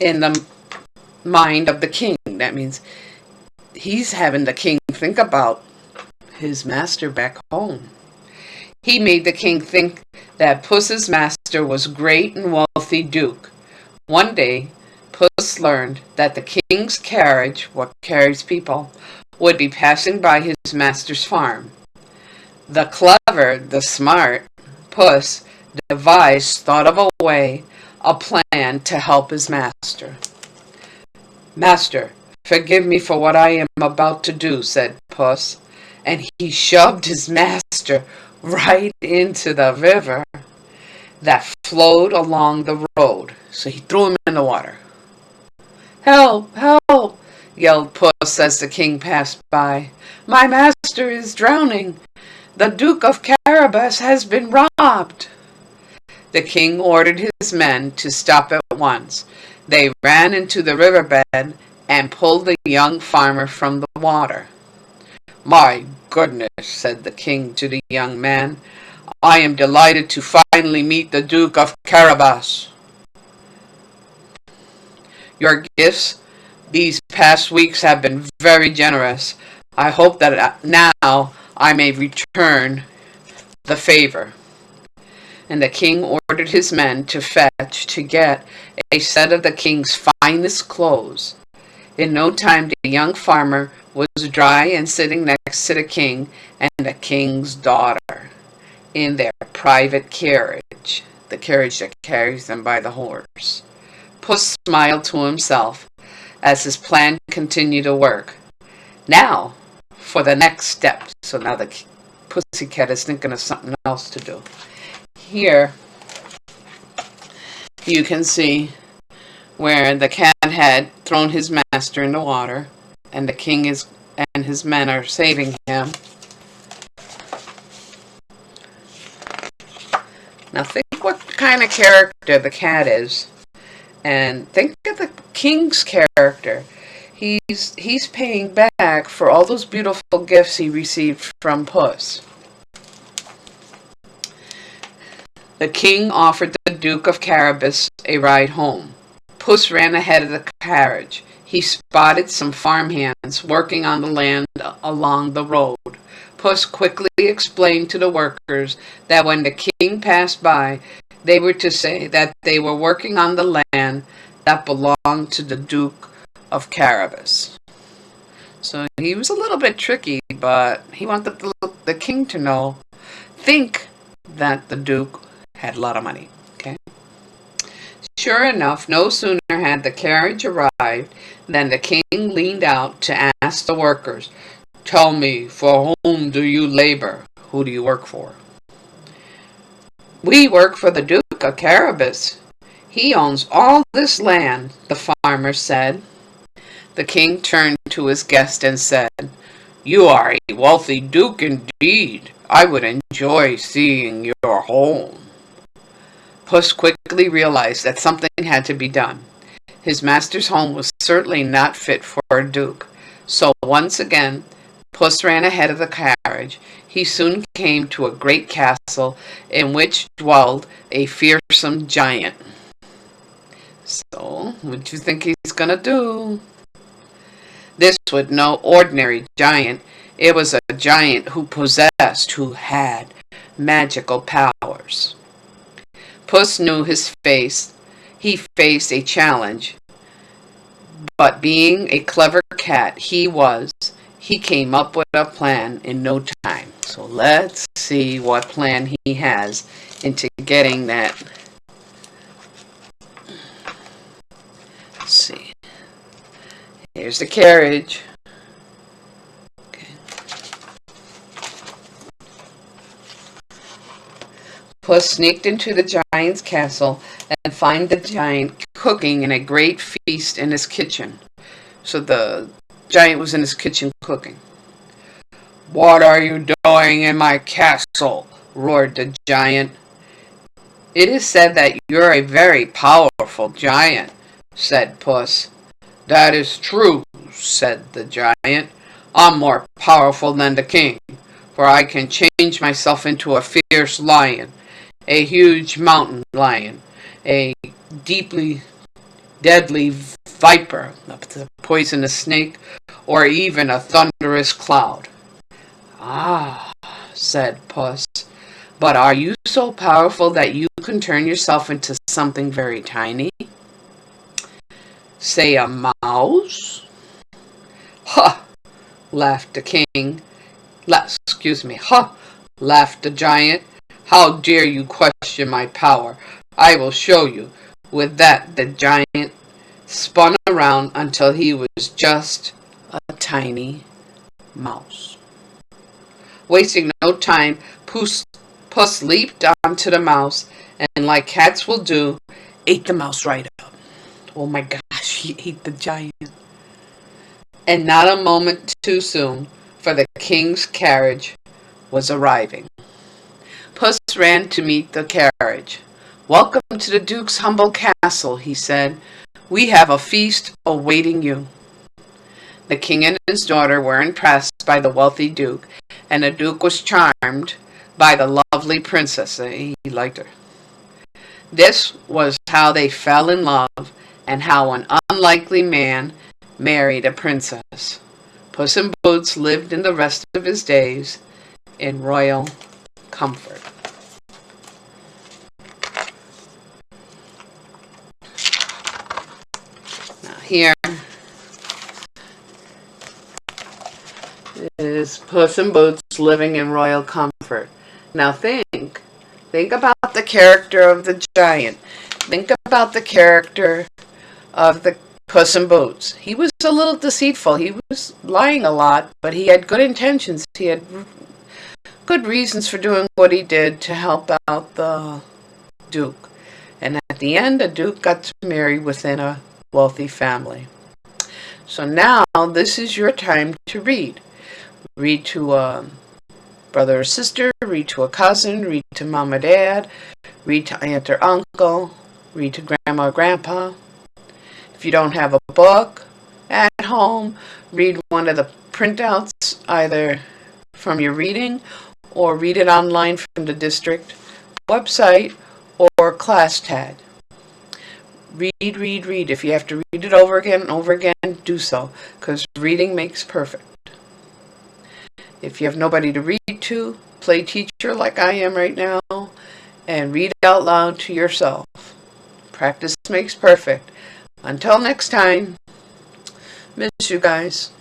in the mind of the king. That means he's having the king think about his master back home. He made the king think that Puss's master was great and wealthy duke. One day, Puss learned that the king's carriage, what carries people, would be passing by his master's farm. The clever, the smart Puss thought of a plan to help his master. Master, forgive me for what I am about to do, said Puss, and he shoved his master right into the river that flowed along the road. So he threw him in the water. Help! Help! Yelled Puss as the king passed by. My master is drowning. The Duke of Carabas has been robbed. The king ordered his men to stop at once. They ran into the riverbed and pulled the young farmer from the water. My goodness, said the king to the young man, I am delighted to finally meet the Duke of Carabas. Your gifts these past weeks have been very generous. I hope that now I may return the favor. And the king ordered his men to get a set of the king's finest clothes. In no time, the young farmer was dry and sitting next to the king and the king's daughter in their private carriage, the carriage that carries them by the horse. Puss smiled to himself as his plan continued to work. Now, for the next step. So now the pussycat is thinking of something else to do. Here, you can see where the cat had thrown his master in the water, and the king and his men are saving him. Now think what kind of character the cat is, and think of the king's character. He's paying back for all those beautiful gifts he received from Puss. The king offered the Duke of Carabas a ride home. Puss ran ahead of the carriage. He spotted some farmhands working on the land along the road. Puss quickly explained to the workers that when the king passed by, they were to say that they were working on the land that belonged to the Duke of Carabas. So he was a little bit tricky, but he wanted the king to think that the Duke had a lot of money. Okay. Sure enough, no sooner had the carriage arrived than the king leaned out to ask the workers, Tell me, for whom do you labor? Who do you work for? We work for the Duke of Carabas. He owns all this land, the farmer said. The king turned to his guest and said, You are a wealthy duke indeed. I would enjoy seeing your home. Puss quickly realized that something had to be done. His master's home was certainly not fit for a duke. So once again, Puss ran ahead of the carriage. He soon came to a great castle in which dwelled a fearsome giant. So, what do you think he's gonna do? This was no ordinary giant. It was a giant who had magical powers. Puss knew his face. He faced a challenge. But being a clever cat he came up with a plan in no time. So let's see what plan he has into getting that. Let's see. Here's the carriage. Okay. Puss sneaked into the giant's castle and found the giant cooking in a great feast in his kitchen. So the giant was in his kitchen cooking. What are you doing in my castle? Roared the giant. It is said that you're a very powerful giant, said Puss. That is true, said the giant. I'm more powerful than the king, for I can change myself into a fierce lion, a huge mountain lion, a deeply deadly viper, a poisonous snake, or even a thunderous cloud. Ah, said Puss, but are you so powerful that you can turn yourself into something very tiny? Say a mouse? Ha! Laughed the king. Excuse me. Ha! Laughed the giant. How dare you question my power? I will show you. With that, the giant spun around until he was just a tiny mouse. Wasting no time, Puss leaped onto the mouse and, like cats will do, ate the mouse right up. Oh my gosh, he ate the giant. And not a moment too soon, for the king's carriage was arriving. Puss ran to meet the carriage. Welcome to the Duke's humble castle, he said. We have a feast awaiting you. The king and his daughter were impressed by the wealthy Duke, and the Duke was charmed by the lovely princess. He liked her. This was how they fell in love, and how an unlikely man married a princess. Puss in Boots lived in the rest of his days in royal comfort. Now here is Puss in Boots living in royal comfort. Now think about the character of the giant. Think about the character of the Puss in Boots. He was a little deceitful. He was lying a lot, but he had good intentions. He had good reasons for doing what he did to help out the Duke. And at the end, the Duke got to marry within a wealthy family. So now this is your time to read. Read to a brother or sister, read to a cousin, read to mom or dad, read to aunt or uncle, read to grandma or grandpa. If you don't have a book at home, read one of the printouts either from your reading or read it online from the district website or class tag. Read, read, read. If you have to read it over again and over again, do so, because reading makes perfect. If you have nobody to read to, play teacher like I am right now, and read out loud to yourself. Practice makes perfect. Until next time, miss you guys.